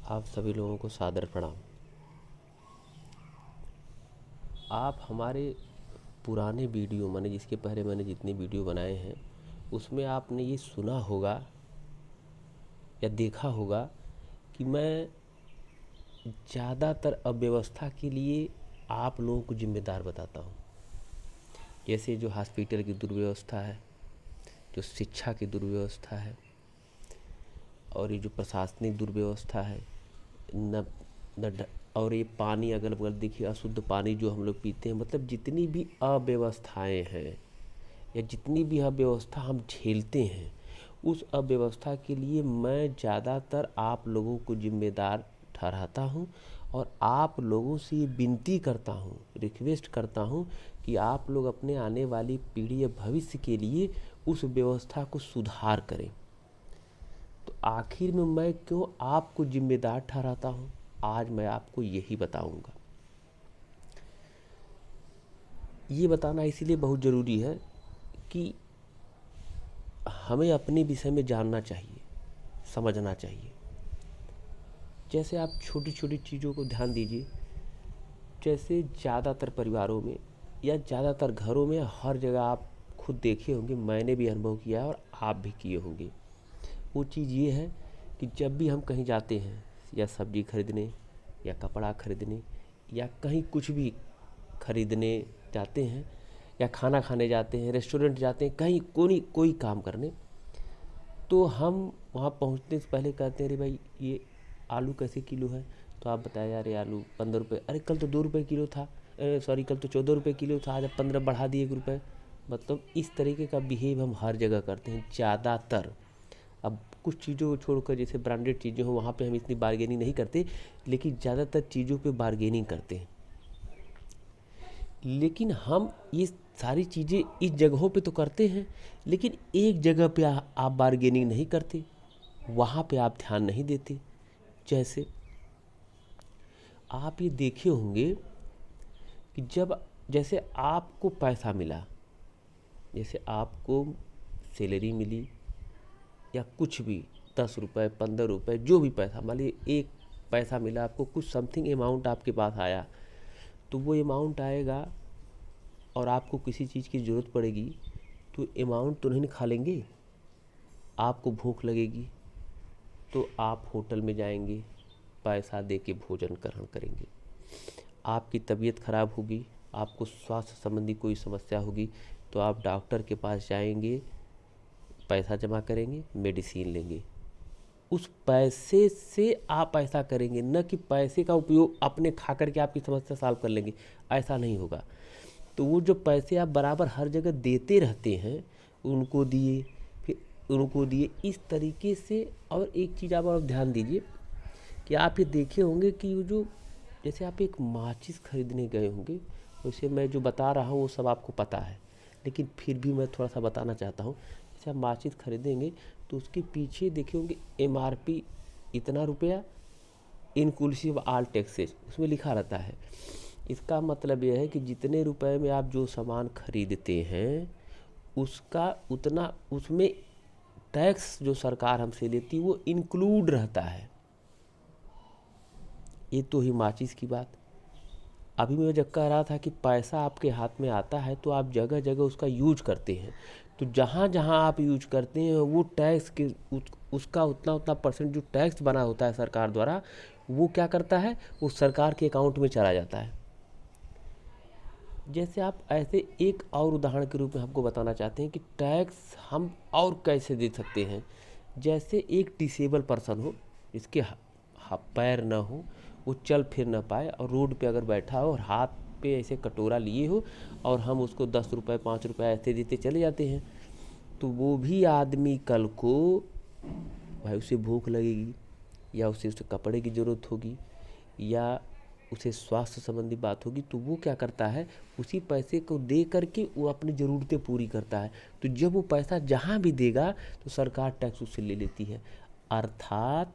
आप सभी लोगों को सादर प्रणाम। आप हमारे पुराने वीडियो मैंने जिसके पहले मैंने जितने वीडियो बनाए हैं उसमें आपने ये सुना होगा या देखा होगा कि मैं ज़्यादातर अव्यवस्था के लिए आप लोगों को जिम्मेदार बताता हूँ। जैसे जो हॉस्पिटल की दुर्व्यवस्था है, जो शिक्षा की दुर्व्यवस्था है और ये जो प्रशासनिक दुर्व्यवस्था है न न और ये पानी अगल बगल देखिए, अशुद्ध पानी जो हम लोग पीते हैं, मतलब जितनी भी अव्यवस्थाएं हैं या जितनी भी अव्यवस्था हम झेलते हैं उस अव्यवस्था के लिए मैं ज़्यादातर आप लोगों को जिम्मेदार ठहराता हूँ और आप लोगों से ये विनती करता हूँ, रिक्वेस्ट करता हूँ कि आप लोग अपने आने वाली पीढ़ी या भविष्य के लिए उस व्यवस्था को सुधार करें। तो आखिर में मैं क्यों आपको जिम्मेदार ठहराता हूँ, आज मैं आपको यही बताऊंगा। ये बताना इसीलिए बहुत ज़रूरी है कि हमें अपने विषय में जानना चाहिए, समझना चाहिए। जैसे आप छोटी छोटी चीज़ों को ध्यान दीजिए। जैसे ज़्यादातर परिवारों में या ज़्यादातर घरों में हर जगह आप खुद देखे होंगे, मैंने भी अनुभव किया है और आप भी किए होंगे। वो चीज़ ये है कि जब भी हम कहीं जाते हैं या सब्ज़ी खरीदने या कपड़ा खरीदने या कहीं कुछ भी खरीदने जाते हैं या खाना खाने जाते हैं, रेस्टोरेंट जाते हैं, कहीं कोई काम करने, तो हम वहाँ पहुँचने से पहले कहते हैं अरे भाई ये आलू कैसे किलो है, तो आप बताया यार ये आलू 15 रुपये, अरे कल तो 2 रुपये किलो था, सॉरी कल तो 14 रुपये किलो था, आज 15 बढ़ा दिए 1 रुपये। मतलब इस तरीके का बिहेव हम हर जगह करते हैं ज़्यादातर। अब कुछ चीज़ों को छोड़कर जैसे ब्रांडेड चीज़ें हो वहाँ पे हम इतनी बार्गेनिंग नहीं करते, लेकिन ज़्यादातर चीज़ों पे बार्गेनिंग करते हैं। लेकिन हम ये सारी चीज़ें इस जगहों पे तो करते हैं, लेकिन एक जगह पे आप बार्गेनिंग नहीं करते, वहाँ पे आप ध्यान नहीं देते। जैसे आप ये देखे होंगे कि जैसे आपको पैसा मिला, जैसे आपको सैलरी मिली या कुछ भी 10 रुपये 15 रुपये जो भी पैसा, मान लीजिए एक पैसा मिला आपको, कुछ समथिंग अमाउंट आपके पास आया, तो वो अमाउंट आएगा और आपको किसी चीज़ की ज़रूरत पड़ेगी तो अमाउंट तो नहीं खा लेंगे, आपको भूख लगेगी तो आप होटल में जाएंगे, पैसा दे के भोजन ग्रहण करेंगे। आपकी तबीयत खराब होगी, आपको स्वास्थ्य संबंधी कोई समस्या होगी तो आप डॉक्टर के पास जाएंगे, पैसा जमा करेंगे, मेडिसिन लेंगे। उस पैसे से आप ऐसा करेंगे, न कि पैसे का उपयोग अपने खा करके आपकी समस्या सॉल्व कर लेंगे, ऐसा नहीं होगा। तो वो जो पैसे आप बराबर हर जगह देते रहते हैं, उनको दिए फिर उनको दिए, इस तरीके से। और एक चीज़ आप ध्यान दीजिए कि आप ये देखे होंगे कि वो जो जैसे आप एक माचिस खरीदने गए होंगे, वैसे मैं जो बता रहा हूँ वो सब आपको पता है, लेकिन फिर भी मैं थोड़ा सा बताना चाहता हूँ। जैसे आप माचिस खरीदेंगे तो उसके पीछे देखे होंगे MRP इतना रुपया इंक्लूसिव ऑल टैक्सेस, उसमें लिखा रहता है। इसका मतलब यह है कि जितने रुपए में आप जो सामान खरीदते हैं उसका उतना उसमें टैक्स जो सरकार हमसे लेती है वो इंक्लूड रहता है। ये तो ही माचिस की बात। अभी मैं जब कह रहा था कि पैसा आपके हाथ में आता है तो आप जगह जगह उसका यूज करते हैं, तो जहाँ जहाँ आप यूज करते हैं वो टैक्स के उसका उतना उतना परसेंट जो टैक्स बना होता है सरकार द्वारा, वो क्या करता है, वो सरकार के अकाउंट में चला जाता है। जैसे आप ऐसे एक और उदाहरण के रूप में हमको बताना चाहते हैं कि टैक्स हम और कैसे दे सकते हैं। जैसे एक डिसेबल पर्सन हो, जिसके पैर ना हो, वो चल फिर ना पाए और रोड पे अगर बैठा हो और हाथ पे ऐसे कटोरा लिए हो और हम उसको 10 रुपये 5 रुपये ऐसे देते चले जाते हैं, तो वो भी आदमी कल को भाई उसे भूख लगेगी या उसे कपड़े की ज़रूरत होगी या उसे स्वास्थ्य संबंधी बात होगी, तो वो क्या करता है, उसी पैसे को दे करके वो अपनी ज़रूरतें पूरी करता है। तो जब वो पैसा जहाँ भी देगा तो सरकार टैक्स उससे ले लेती है। अर्थात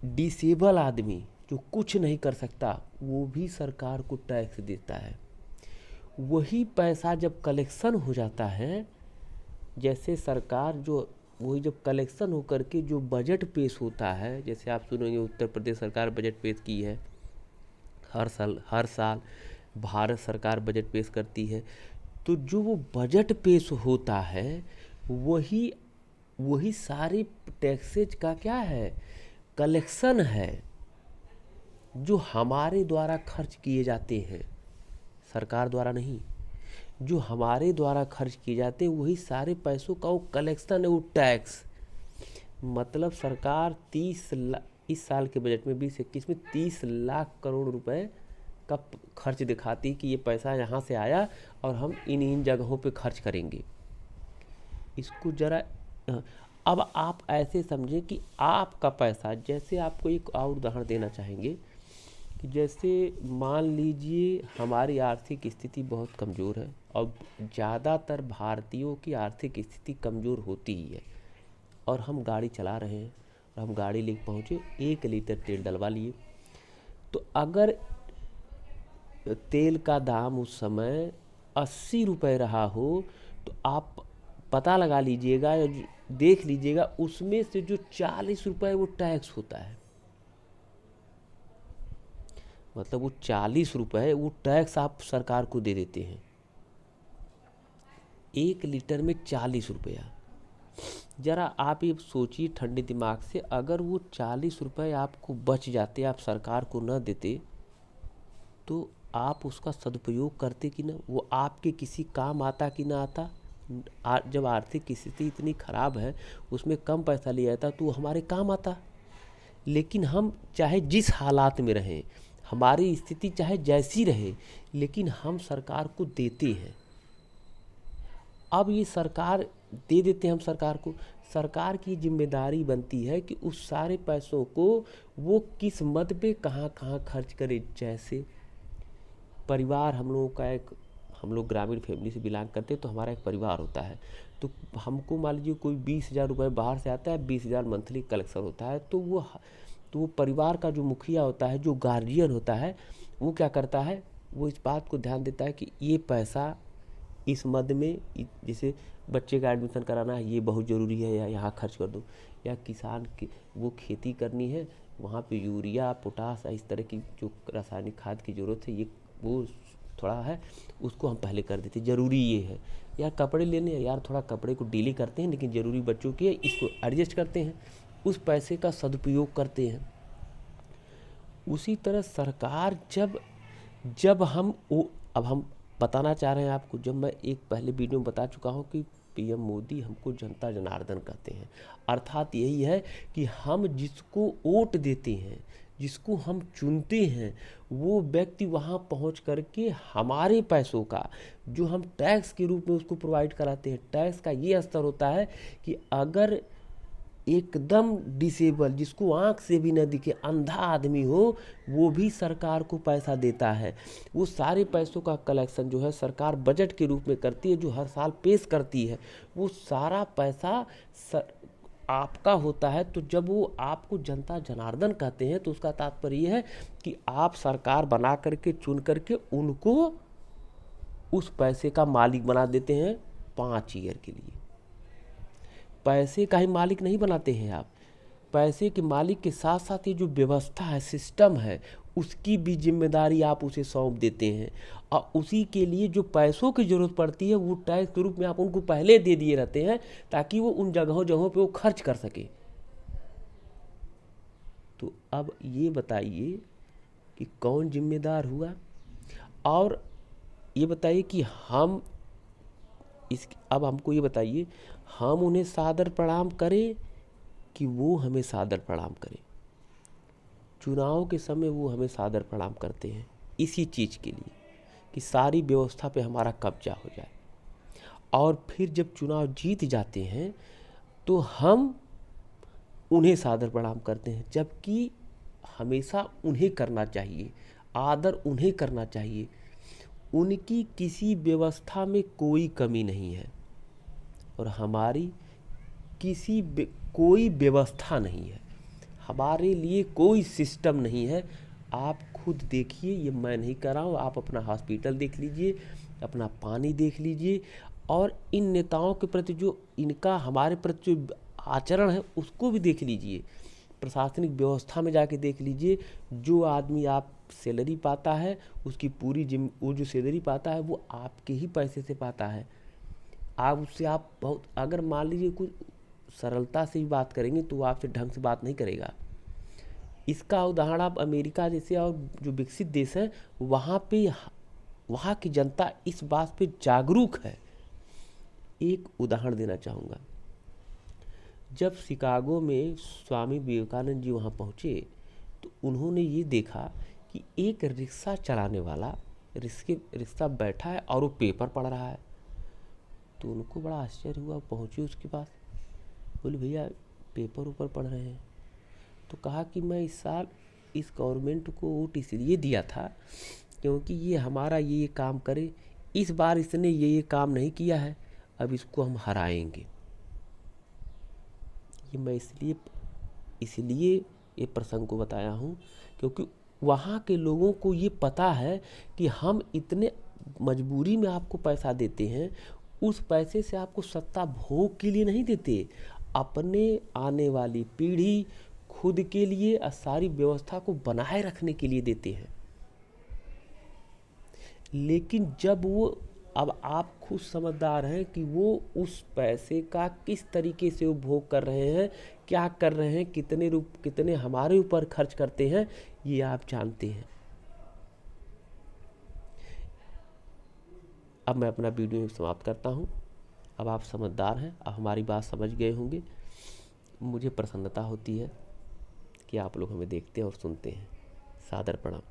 डिसेबल आदमी जो कुछ नहीं कर सकता वो भी सरकार को टैक्स देता है। वही पैसा जब कलेक्शन हो जाता है, जैसे सरकार जो वही जब कलेक्शन होकर के जो बजट पेश होता है, जैसे आप सुनेंगे उत्तर प्रदेश सरकार बजट पेश की है, हर साल भारत सरकार बजट पेश करती है। तो जो वो बजट पेश होता है वही वही सारे टैक्सेज का क्या है, कलेक्शन है, जो हमारे द्वारा खर्च किए जाते हैं, सरकार द्वारा नहीं, जो हमारे द्वारा खर्च किए जाते हैं वही सारे पैसों का वो कलेक्शन है, वो टैक्स। मतलब सरकार इस साल के बजट में 2021 में 30 लाख करोड़ रुपए का खर्च दिखाती कि ये पैसा यहाँ से आया और हम इन जगहों पे खर्च करेंगे। इसको जरा अब आप ऐसे समझें कि आपका पैसा, जैसे आपको एक और उदाहरण देना चाहेंगे कि जैसे मान लीजिए हमारी आर्थिक स्थिति बहुत कमज़ोर है और ज़्यादातर भारतीयों की आर्थिक स्थिति कमज़ोर होती ही है, और हम गाड़ी चला रहे हैं और हम गाड़ी लेके पहुँचे, 1 लीटर तेल डलवा लिए। तो अगर तेल का दाम उस समय 80 रुपये रहा हो तो आप पता लगा लीजिएगा या देख लीजिएगा उसमें से जो 40 रुपये वो टैक्स होता है। मतलब वो 40 रुपये वो टैक्स आप सरकार को दे देते हैं। 1 लीटर में 40 रुपया। ज़रा आप ये सोचिए ठंडे दिमाग से, अगर वो 40 रुपये आपको बच जाते, आप सरकार को न देते, तो आप उसका सदुपयोग करते कि ना, वो आपके किसी काम आता कि ना आता। जब आर्थिक स्थिति इतनी ख़राब है, उसमें कम पैसा लिया जाता तो वो हमारे काम आता। लेकिन हम चाहे जिस हालात में रहें, हमारी स्थिति चाहे जैसी रहे, लेकिन हम सरकार को देते हैं। अब ये सरकार दे देते हैं हम सरकार को, सरकार की जिम्मेदारी बनती है कि उस सारे पैसों को वो किस मद पे कहाँ कहाँ खर्च करे। जैसे परिवार, हम लोग ग्रामीण फैमिली से बिलोंग करते हैं, तो हमारा एक परिवार होता है। तो हमको मान लीजिए कोई 20,000 रुपये बाहर से आता है, 20,000 मंथली कलेक्शन होता है। तो वो परिवार का जो मुखिया होता है, जो गार्जियन होता है, वो क्या करता है, वो इस बात को ध्यान देता है कि ये पैसा इस मद में, जैसे बच्चे का एडमिशन कराना है, ये बहुत ज़रूरी है, या यहाँ खर्च कर दो, या किसान की वो खेती करनी है, वहाँ पे यूरिया, पोटास, इस तरह की जो रासायनिक खाद की ज़रूरत है, ये वो थोड़ा है, उसको हम पहले कर देते, ज़रूरी ये है। यार कपड़े लेने हैं, यार थोड़ा कपड़े को डीले करते हैं, लेकिन ज़रूरी बच्चों की है, इसको एडजस्ट करते हैं, उस पैसे का सदुपयोग करते हैं। उसी तरह सरकार जब हम अब हम बताना चाह रहे हैं आपको, जब मैं एक पहले वीडियो में बता चुका हूँ कि पीएम मोदी हमको जनता जनार्दन कहते हैं। अर्थात यही है कि हम जिसको वोट देते हैं, जिसको हम चुनते हैं, वो व्यक्ति वहाँ पहुँच करके हमारे पैसों का जो हम टैक्स के रूप में उसको प्रोवाइड कराते हैं। टैक्स का ये स्तर होता है कि अगर एकदम डिसेबल, जिसको आँख से भी न दिखे, अंधा आदमी हो, वो भी सरकार को पैसा देता है। वो सारे पैसों का कलेक्शन जो है सरकार बजट के रूप में करती है, जो हर साल पेश करती है। वो सारा पैसा आपका होता है। तो जब वो आपको जनता जनार्दन कहते हैं, तो उसका तात्पर्य ये है कि आप सरकार बना करके, चुन करके उनको उस पैसे का मालिक बना देते हैं 5 ईयर के लिए। पैसे का ही मालिक नहीं बनाते हैं आप, पैसे के मालिक के साथ साथ ये जो व्यवस्था है, सिस्टम है, उसकी भी जिम्मेदारी आप उसे सौंप देते हैं। और उसी के लिए जो पैसों की ज़रूरत पड़ती है, वो टैक्स के रूप में आप उनको पहले दे दिए रहते हैं, ताकि वो उन जगहों पे वो खर्च कर सके। तो अब ये बताइए कि कौन जिम्मेदार हुआ, और ये बताइए कि अब हमको ये बताइए, हम उन्हें सादर प्रणाम करें कि वो हमें सादर प्रणाम करें। चुनाव के समय वो हमें सादर प्रणाम करते हैं इसी चीज़ के लिए कि सारी व्यवस्था पे हमारा कब्जा हो जाए, और फिर जब चुनाव जीत जाते हैं तो हम उन्हें सादर प्रणाम करते हैं। जबकि हमेशा उन्हें करना चाहिए, आदर उन्हें करना चाहिए। उनकी किसी व्यवस्था में कोई कमी नहीं है, और हमारी कोई व्यवस्था नहीं है, हमारे लिए कोई सिस्टम नहीं है। आप खुद देखिए, ये मैं नहीं कर रहा हूँ, आप अपना हॉस्पिटल देख लीजिए, अपना पानी देख लीजिए, और इन नेताओं के प्रति जो इनका हमारे प्रति जो आचरण है उसको भी देख लीजिए, प्रशासनिक व्यवस्था में जाके देख लीजिए। जो आदमी आप सैलरी पाता है उसकी वो जो सैलरी पाता है वो आपके ही पैसे से पाता है। आप उससे आप बहुत, अगर मान लीजिए कुछ सरलता से भी बात करेंगे तो वो आपसे ढंग से बात नहीं करेगा। इसका उदाहरण आप अमेरिका जैसे और जो विकसित देश हैं वहाँ की जनता इस बात पे जागरूक है। एक उदाहरण देना चाहूँगा, जब शिकागो में स्वामी विवेकानंद जी वहाँ पहुँचे तो उन्होंने ये देखा कि एक रिक्शा चलाने वाला रिक्शा बैठा है और वो पेपर पढ़ रहा है। तो उनको बड़ा आश्चर्य हुआ, पहुँचे उसके पास, बोले भैया पेपर ऊपर पढ़ रहे हैं। तो कहा कि मैं इस साल इस गवर्नमेंट को वोट इसलिए दिया था क्योंकि ये हमारा ये काम करे, इस बार इसने ये काम नहीं किया है, अब इसको हम हराएंगे। ये मैं इसलिए ये प्रसंग को बताया हूँ क्योंकि वहाँ के लोगों को ये पता है कि हम इतने मजबूरी में आपको पैसा देते हैं, उस पैसे से आपको सत्ता भोग के लिए नहीं देते, अपने आने वाली पीढ़ी, खुद के लिए और सारी व्यवस्था को बनाए रखने के लिए देते हैं। लेकिन जब वो, अब आप खुद समझदार हैं कि वो उस पैसे का किस तरीके से उपभोग कर रहे हैं, क्या कर रहे हैं, कितने हमारे ऊपर खर्च करते हैं, ये आप जानते हैं। अब मैं अपना वीडियो समाप्त करता हूँ। अब आप समझदार हैं, अब हमारी बात समझ गए होंगे। मुझे प्रसन्नता होती है कि आप लोग हमें देखते हैं और सुनते हैं। सादर प्रणाम।